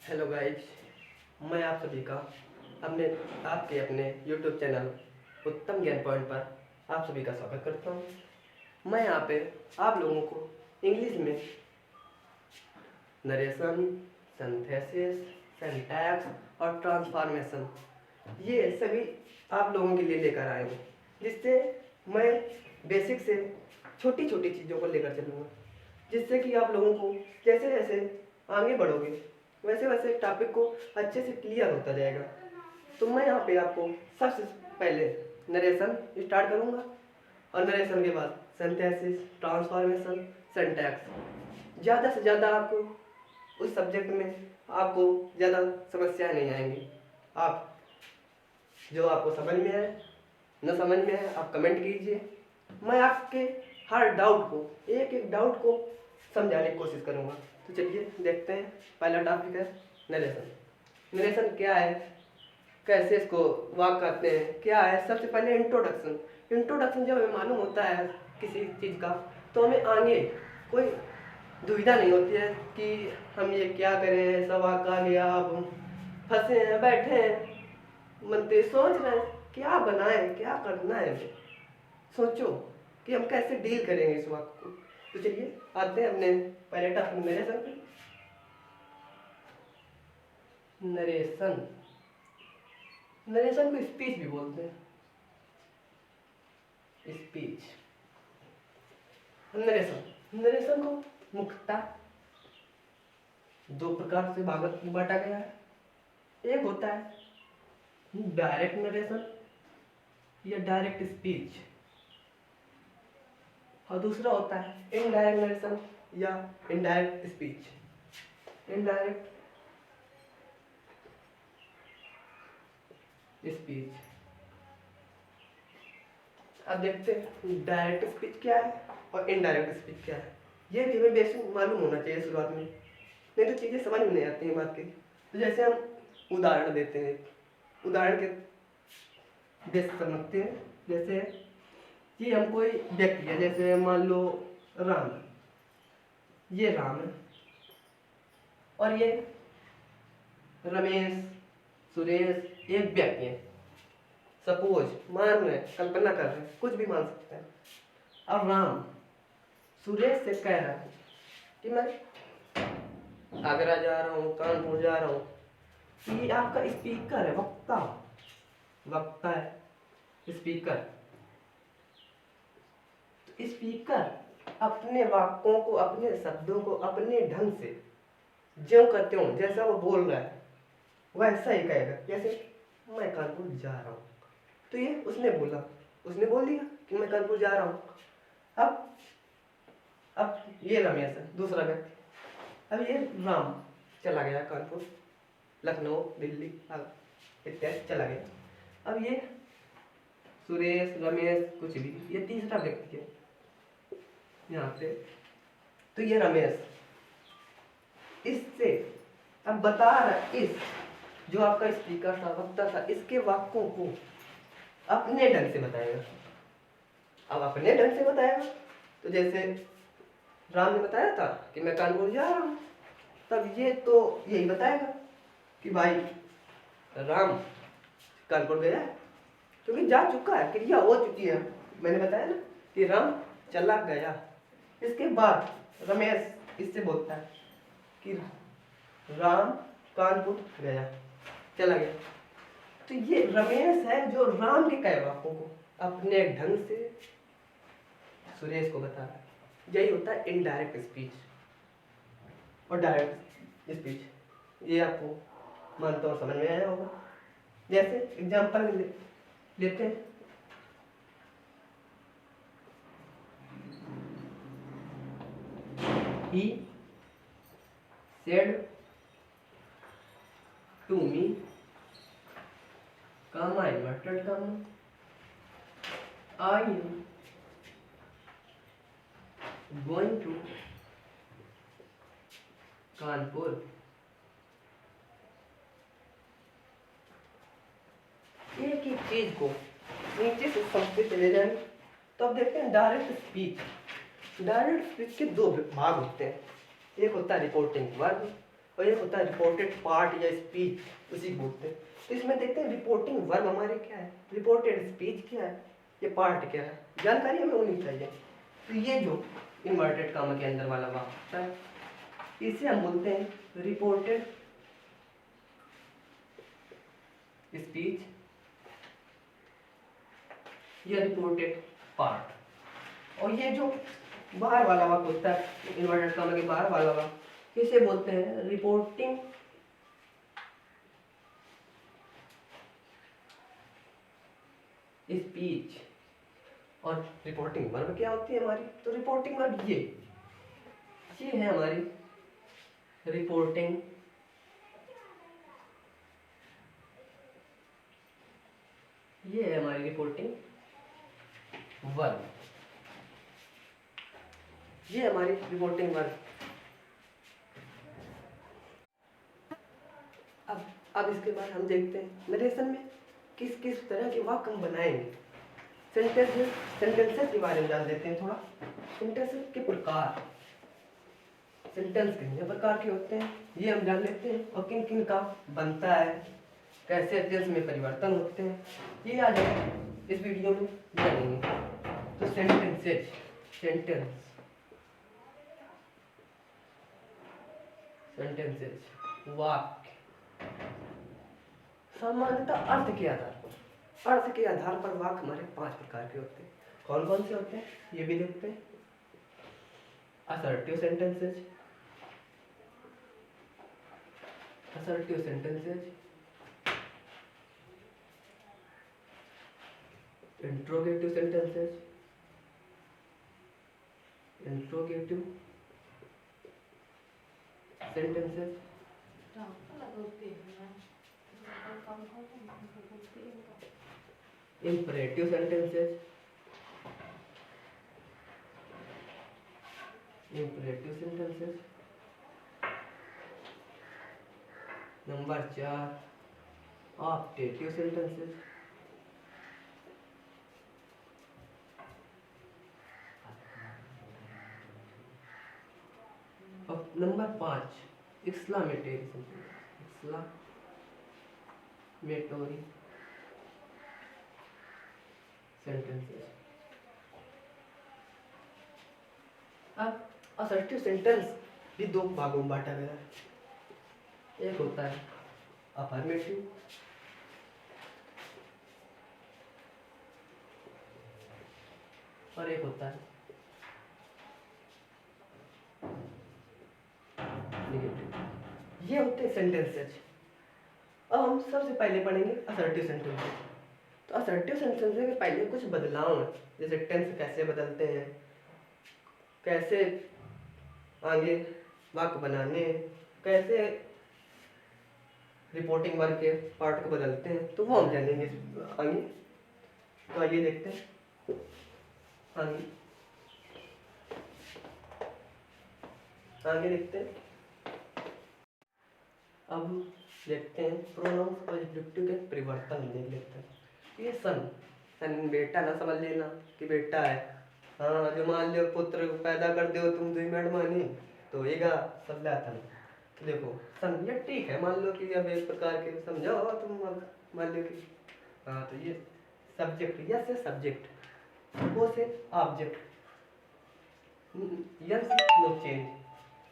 Hello guys, मैं आप सभी का अपने आपके अपने यूट्यूब चैनल उत्तम ज्ञान पॉइंट पर आप सभी का स्वागत करता हूँ। मैं यहाँ पे आप लोगों को इंग्लिश में नरेशन, सिंथेसिस, सिंटैक्स और ट्रांसफॉर्मेशन ये सभी आप लोगों के लिए लेकर आया हूँ, जिससे मैं बेसिक से छोटी छोटी चीज़ों को लेकर चलूँगा, जिससे कि आप लोगों को जैसे जैसे आगे बढ़ोगे वैसे वैसे टॉपिक को अच्छे से क्लियर होता जाएगा। तो मैं यहाँ पे आपको सबसे पहले नरेशन स्टार्ट करूँगा और नरेशन के बाद सिंथेसिस, ट्रांसफॉर्मेशन, सिंटैक्स। ज़्यादा से ज़्यादा आपको उस सब्जेक्ट में आपको ज़्यादा समस्याएं नहीं आएंगी। आप जो आपको समझ में आए न समझ में आए आप कमेंट कीजिए। मैं आपके हर डाउट को एक एक डाउट को समझाने की कोशिश करूँगा। तो चलिए देखते हैं। पहला टॉपिक है नरेशन। नरेशन क्या है, कैसे इसको वाक करते हैं, क्या है। सबसे पहले इंट्रोडक्शन जब हमें मालूम होता है किसी चीज़ का तो हमें आगे कोई दुविधा नहीं होती है कि हम ये क्या करें। सब वाक आ गया, अब हम फंसे हैं, बैठे हैं, मनते सोच रहे हैं क्या बनाएं, क्या करना है। हमें सोचो कि हम कैसे डील करेंगे इस वक्त को। तो चलिए आते हैं अपने पहले टॉपिक नरेशन पे। नरेशन नरेशन को स्पीच भी बोलते हैं। स्पीच नरेशन को मुख्यतः दो प्रकार से बांटा गया है। एक होता है डायरेक्ट नरेशन या डायरेक्ट स्पीच, और दूसरा होता है इनडायरेक्ट नरेशन या इनडायरेक्ट स्पीच। Indirect speech. अब देखते हैं डायरेक्ट स्पीच क्या है और इनडायरेक्ट स्पीच क्या है। ये भी हमें बेसिक मालूम होना चाहिए शुरुआत में, नहीं तो चीज़ें समझ में नहीं आती हैं बात की। तो जैसे हम उदाहरण देते हैं, उदाहरण के बेस समझते हैं। जैसे कि हम कोई व्यक्ति है, जैसे मान लो राम, ये राम है और ये रमेश, सुरेश एक व्यक्ति है। सपोज मान रहे हैं, कल्पना कर रहे हैं, कुछ भी मान सकते हैं। अब राम सुरेश से कह रहा है कि मैं आगरा जा रहा हूँ, कानपुर जा रहा हूँ। ये आपका स्पीकर है, वक्ता है स्पीकर। तो स्पीकर अपने वाक्यों को, अपने शब्दों को अपने ढंग से ज्यों का त्यों जैसा वो बोल रहा है वैसा ही कहेगा। जैसे मैं कानपुर जा रहा हूँ, तो ये उसने बोल दिया कि मैं कानपुर जा रहा हूँ। अब ये रमेश है, दूसरा व्यक्ति। अब ये राम चला गया कानपुर, लखनऊ, दिल्ली इत्यादि चला गया। अब ये सुरेश, रमेश कुछ भी, ये तीसरा व्यक्ति है यहाँ पे। तो ये रमेश इससे अब बता रहा, इस जो आपका स्पीकर था, वक्ता था, इसके वाक्यों को अपने ढंग से बताएगा। अब अपने ढंग से बताएगा तो जैसे राम ने बताया था कि मैं कानपुर जा रहा हूँ, तब ये तो यही बताएगा कि भाई राम कानपुर गया है, क्योंकि जा चुका है, क्रिया हो चुकी है। मैंने बताया ना कि राम चला गया। इसके बाद रमेश इससे बोलता है कि राम कानपुर गया, चला गया। तो ये रमेश है जो राम के कहे वाक्यों को अपने ढंग से सुरेश को बता रहा है। यही होता है इनडायरेक्ट स्पीच और डायरेक्ट स्पीच। ये आपको मानता हूँ समझ में आया होगा। जैसे एग्जाम्पल लेते हैं, he said to me, I inverted comma, I am going to Kanpur. एक ही चीज को नीचे से समझते चले जाएं तो अब देखते हैं डायरेक्ट स्पीच। डायरेक्ट स्पीच के दो भाग होते हैं। एक होता है रिपोर्टिंग वर्ब और एक होता है रिपोर्टेड पार्ट या स्पीच, उसी को बोलते हैं। तो इसमें देखते हैं रिपोर्टिंग वर्ब हमारे क्या है, रिपोर्टेड स्पीच क्या है, ये पार्ट क्या है, जानकारी हमें होनी चाहिए। तो ये जो इन्वर्टेड कामा के अंदर वाला वाक्य होता है, इसे हम बोलते हैं रिपोर्टेड स्पीच या रिपोर्टेड पार्ट। और ये जो बाहर वाला वाक्य होता है इन्वर्टेड कामा के बाहर वाला वाक्य, इसे बोलते हैं रिपोर्टिंग स्पीच। और रिपोर्टिंग वर्ब क्या होती है हमारी, तो रिपोर्टिंग वर्ब ये है हमारी रिपोर्टिंग ये है हमारी रिपोर्टिंग वर्ब, ये हमारी रिपोर्टिंग वर्ब। अब इसके बाद हम देखते हैं नरेशन में किस किस तरह के वाक्य हम बनाएंगे। सेंटेंसेस के बारे में जान लेते हैं थोड़ा। सेंटेंसेस के प्रकार, सेंटेंस कितने प्रकार के होते हैं ये हम जान लेते हैं, और किन किन का बनता है, कैसे टेंस में परिवर्तन होते हैं, ये आज हम इस वीडियो में जानेंगे। तो सेंटेंसेस, वाक्य सामान्यतः अर्थ के आधार पर वाक्य हमारे 5 प्रकार के होते हैं। कौन कौन से होते हैं ये भी देखते हैं। Assertive sentences, interrogative sentences, imperative sentences, number 4 optative sentences, और नंबर 5 एक्सक्लामेटरी सेंटेंसेस। अब असर्टिव सेंटेंस भी 2 भागों में बांटा गया है। एक होता है अफर्मेटिव और एक होता है नेगेटिव। ये होते हैं सेंटेंसेस। अब हम सबसे पहले पढ़ेंगे असर्टिव सेंटेंसेस। तो असर्टिव सेंटेंसेस के पहले कुछ बदलाव हैं, जैसे टेंस कैसे बदलते हैं, कैसे आगे वाक्य बनाने, कैसे रिपोर्टिंग वर्ब के पार्ट को बदलते हैं, तो वो हम जानेंगे आगे। तो आइए देखते हैं आगे देखते हैं। अब देखते हैं प्रोनाउंस और एडजेक्टिव के परिवर्तन देख लेते हैं। ये सन बेटा ना समझ लेना कि बेटा है। हाँ, जो मान लो पुत्र पैदा कर दो तुम 2 मिनट मानी तो येगा सब था। तो देखो सन ये ठीक है, मान लो कि अब एक प्रकार के समझाओ तुम, मान लो कि हाँ, तो ये सब्जेक्ट, यस से सब्जेक्ट, वो से ऑब्जेक्ट, यस नो चेंज।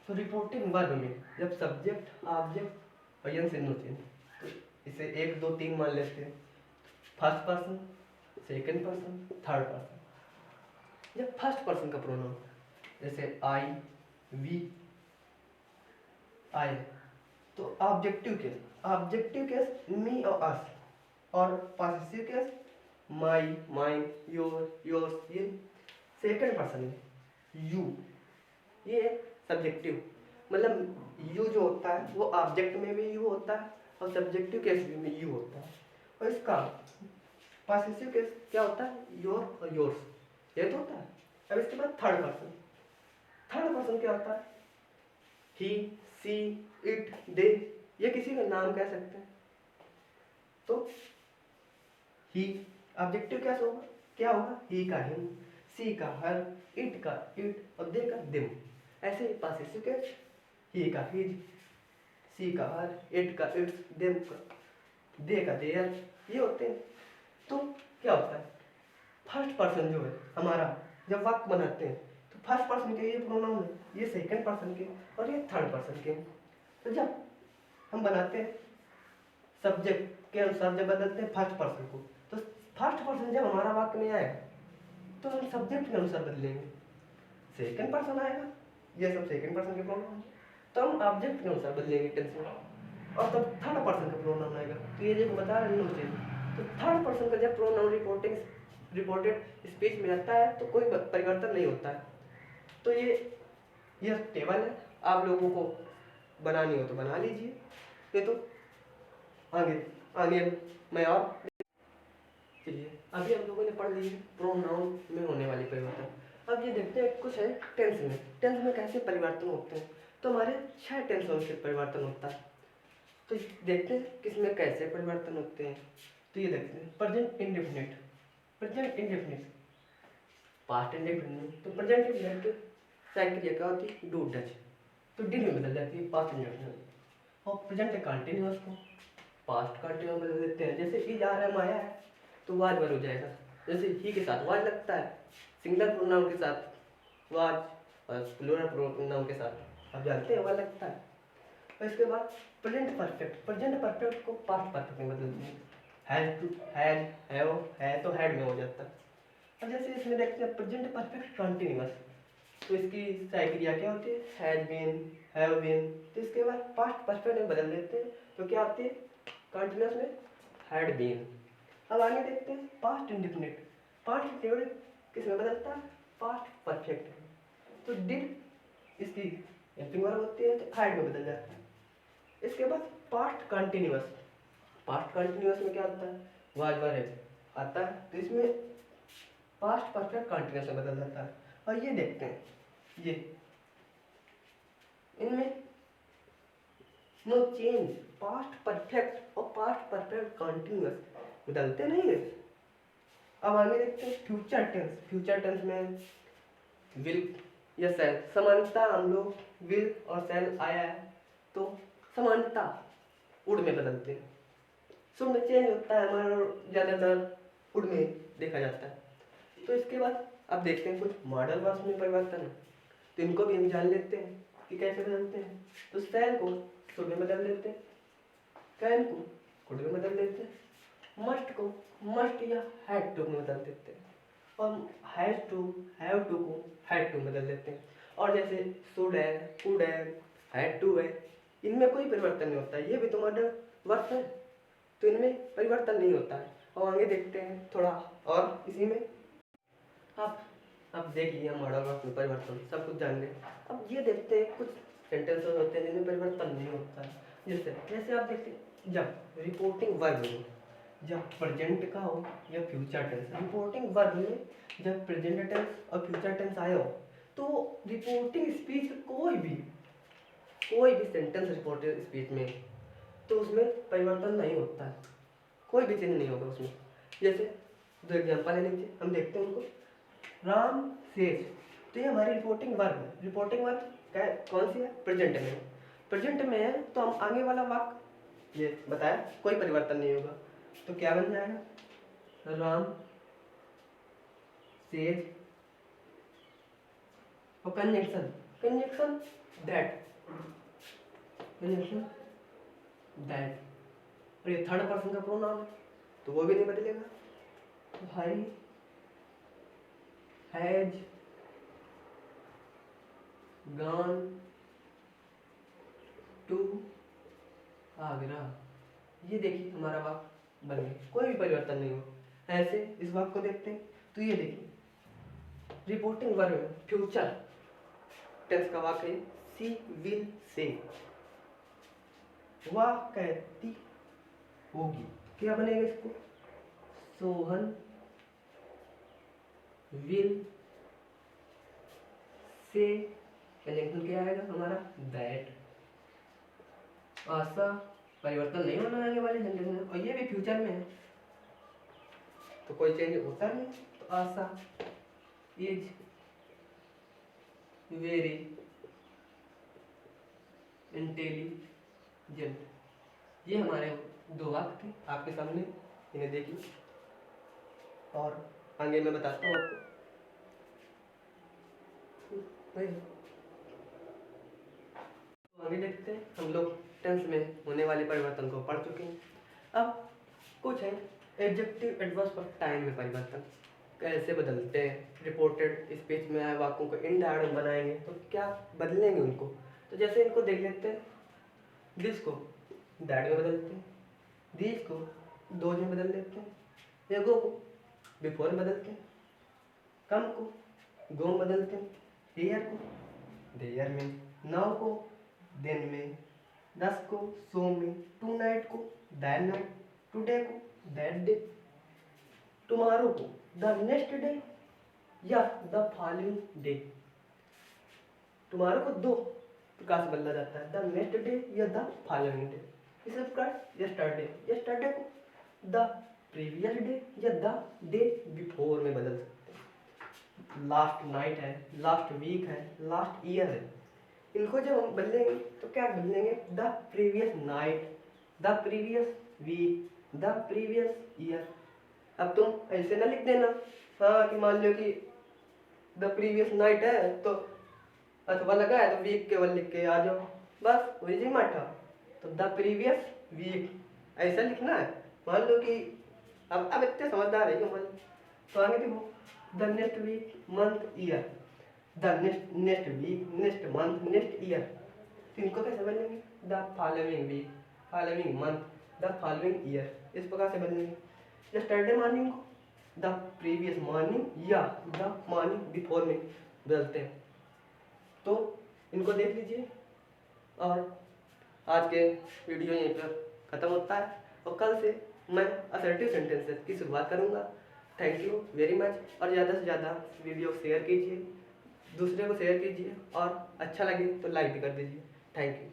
तो रिपोर्टिंग वर्ब में जब सब्जेक्ट ऑब्जेक्ट और यस नो चेंज, तो इसे 1 2 3 मान लेते हैं। First person, second person, third person. जब फर्स्ट पर्सन का प्रोनाउन जैसे आई, वी, आई, तो ऑब्जेक्टिव केस मी और अस, और possessive case my, mine, your, yours. ये सेकंड पर्सन है। यू, ये सब्जेक्टिव, मतलब यू जो होता है वो ऑब्जेक्ट में भी यू होता है और सब्जेक्टिव केस में यू होता है। और इसका पॉसेसिव केस क्या होता है, योर और योर्स, ये तो होता है। अब इसके बाद थर्ड पर्सन क्या होता है, ही, सी, इट, दे, ये किसी का नाम कह सकते हैं। तो ही ऑब्जेक्टिव क्या होगा, ही का हिम, सी का हर, इट का इट और दे का दिम। ऐसे ही पॉसेसिव केस ही का हिज, सी का हर, इट का इट्स, देम का दे का देयर, ये होते हैं। तो क्या होता है, फर्स्ट पर्सन जो है हमारा, जब वाक्य बनाते हैं तो फर्स्ट पर्सन के ये प्रोनाउन है, ये सेकंड पर्सन के और ये थर्ड पर्सन के। तो जब हम बनाते हैं सब्जेक्ट के अनुसार जब बदलते हैं फर्स्ट पर्सन को, तो फर्स्ट पर्सन जब हमारा वाक्य में आएगा तो हम सब्जेक्ट के अनुसार बदलेंगे। सेकंड पर्सन आएगा, ये सब सेकंड पर्सन के प्रोनाउन, तो हम ऑब्जेक्ट के अनुसार बदलेंगे टेंस में। और तब थर्ड पर्सन का प्रोनाउन आएगा, तो ये जो बता रहे हैं तो थर्ड पर्सन का जब प्रोनाउन रिपोर्टेड स्पीच में आता है तो कोई परिवर्तन नहीं होता है। तो ये टेबल है, आप लोगों को बनानी हो तो बना लीजिए, ये तो आगे आगे मैं और चलिए। अभी हम लोगों ने पढ़ लिए प्रोनाउन में होने वाली परिवर्तन। अब ये देखते हैं कुछ है टेंस में, टेंस में कैसे परिवर्तन होते हैं। तो हमारे 6 टेंसों से परिवर्तन होता है, तो देखते हैं किसमें कैसे परिवर्तन होते हैं। तो ये देखते हैं present indefinite, present indefinite, past indefinite. तो प्रेजेंट इंडेफिनिट क्रिया क्या होती है, डू डच, तो डिड में बदल जाती है पास्ट इंडेफिनिट। और प्रेजेंट कंटिन्यूअस को पास्ट कंटिन्यूअस बदल देते हैं, जैसे इज आ रहा है माया है तो वाज वर हो जाएगा, जैसे ही के साथ वाज लगता है, सिंगुलर प्रोनाउन के साथ वाज और प्लूरल प्रोनाउन के साथ आप जानते हैं वाज लगता है। और इसके बाद प्रेजेंट परफेक्ट, प्रेजेंट परफेक्ट को पास्ट परफेक्ट में बदलते हैं, हैज टू हैड, हैव है तो हैड में हो जाता है। अब जैसे इसमें देखते हैं प्रेजेंट परफेक्ट कंटिन्यूअस, तो इसकी क्रिया क्या होती है, हैज बीन, हैव बीन। तो इसके बाद पास्ट परफेक्ट में बदल देते हैं, तो क्या आती है कंटिन्यूअस में हैड बीन। अब आगे देखते हैं पास्ट इंडेफिनिट, पास्ट इंडेफिनिट किसमें बदलता है, पास्ट परफेक्ट। तो डिड इसकी हेल्पिंग वर्ब होती है तो हैड में बदल जाता है। इसके बाद पास्ट कंटिन्यूअस, पास्ट कंटिन्यूअस में क्या आता है, वाज वर है आता है, तो इसमें पास्ट परफेक्ट कंटिन्यूअस में बदल जाता है। और ये देखते हैं ये इनमें नो चेंज, पास्ट परफेक्ट और पास्ट परफेक्ट कंटिन्यूअस बदलते नहीं है। अब आगे देखते हैं फ्यूचर टेंस, फ्यूचर टेंस में विल या सेल, समानता हम लोग विल और सेल आया है तो समानता उड़ में बदलते हैं, शुड में चेंज होता है हमारा, ज़्यादातर उड़ में देखा जाता है। तो इसके बाद अब देखते हैं कुछ मॉडल वर्ब्स में परिवर्तन, तो इनको भी हम जान लेते हैं कि कैसे बदलते हैं। तो सेल को शुड में बदल देते हैं, कैन को कुड में बदल देते हैं, मस्ट को मस्ट या हैड टू में बदल देते हैं, और हैज टू हैव टू को हैड टू में बदल देते हैं। और जैसे शुड है, कुड है, हैड टू है, इनमें कोई परिवर्तन नहीं होता है, ये भी तो मॉडल वर्ब्स है तो इनमें परिवर्तन नहीं होता है। और आगे देखते हैं थोड़ा और इसी में अब देख लिया मॉडल वर्ब्स में परिवर्तन, सब कुछ जान गए। अब ये देखते हैं कुछ सेंटेंसेस होते हैं जिनमें परिवर्तन नहीं होता है, जैसे आप देखते हैं जब रिपोर्टिंग वर्ब में, जब प्रेजेंट का हो या फ्यूचर टेंस, रिपोर्टिंग वर्ब में जब प्रेजेंट टेंस और फ्यूचर टेंस आए हो तो रिपोर्टिंग स्पीच कोई भी सेंटेंस रिपोर्टिंग स्पीच में तो उसमें परिवर्तन नहीं होता है, कोई भी चेंज नहीं होगा उसमें। जैसे दो एग्जांपल है नीचे, हम देखते हैं उनको। राम सेज, तो ये हमारी रिपोर्टिंग वर्ब है, रिपोर्टिंग वर्ब कौन सी है, प्रेजेंट में, प्रेजेंट में है तो हम आगे वाला वाक्य ये बताया कोई परिवर्तन नहीं होगा, तो क्या बन जाएगा, राम सेज और conjunction, conjunction that, conjunction that, और ये थर्ड पर्सन का प्रोनाउन है तो वो भी नहीं बदलेगा। तो हरी हैज गॉन टू आगरा, ये देखिए हमारा वाक्य बन गया, कोई भी परिवर्तन नहीं हो। ऐसे इस वाक्य को देखते हैं तो ये देखिए रिपोर्टिंग वर्ब में फ्यूचर टेंस का वाक्य है, सी विल से, वह कहती होगी, क्या बनेगा इसको, सोहन विल से, कंजंक्शन क्या आएगा हमारा, दैट। आशा परिवर्तन नहीं होना आने वाले सेंटेंस में, और ये भी फ्यूचर में है तो कोई चेंज होता नहीं। तो आशा इज वेरी इंटेलिजेंट, जेंट। ये हमारे दो वाक्य थे आपके सामने, इन्हें देखिए और आगे मैं बताता हूँ आपको। तो आगे देखते हैं, हम लोग टेंस में होने वाले परिवर्तन को पढ़ चुके हैं। अब कुछ है एडजेक्टिव एडवर्ब और टाइम में परिवर्तन कैसे बदलते हैं। रिपोर्टेड स्पीच में आए वाक्यों को इनडायरेक्ट बनाएंगे तो क्या बदलेंगे उनको। तो जैसे इनको देख लेते हैं, दिस को दैट में बदलते हैं, दीज को दोज में बदल देते हैं, एगो को बिफोर में बदलते हैं, कम को गो में बदलते हैं, हियर को देयर में, नाउ को देन में, दस को सो में, टू नाइट को दैट नाइट, टुडे को दैट डे, टुमारो को द नेक्स्ट डे या द फॉलोइंग डे। टुमारो को दो प्रकार से बदला जाता है, द नेक्स्ट डे या द फॉलोइंग डे। इसी प्रकार यस्टरडे, यस्टरडे को द प्रीवियस डे या द डे बिफोर में बदल सकते हैं। लास्ट नाइट है, लास्ट वीक है, लास्ट ईयर है। इनको जब हम बदलेंगे तो क्या बदलेंगे, the previous night, the previous week, the previous year. अब तुम ऐसे ना लिख देना हाँ कि मान लो कि द प्रीवियस नाइट है तो अथवा लगा है तो वीक केवल लिख के आ जाओ, बस वही जी माठा। तो द प्रीवियस वीक ऐसा लिखना है। मान लो कि अब इतने समझदार है मान तो आगे देखो, the next week month year, the next week next month next year. तो इनको कैसे बदलेंगे, the following week, following month, the following year, इस प्रकार से बदलेंगे। यस्टरडे मॉर्निंग को द प्रीवियस मॉर्निंग या द मॉर्निंग बिफोर में बदलते हैं। तो इनको देख लीजिए और आज के वीडियो यहीं पर ख़त्म होता है और कल से मैं असर्टिव सेंटेंसेस की शुरुआत करूँगा। Thank you very much. और ज़्यादा से ज़्यादा वीडियो शेयर कीजिए, दूसरे को शेयर कीजिए और अच्छा लगे तो लाइक भी कर दीजिए। Thank you.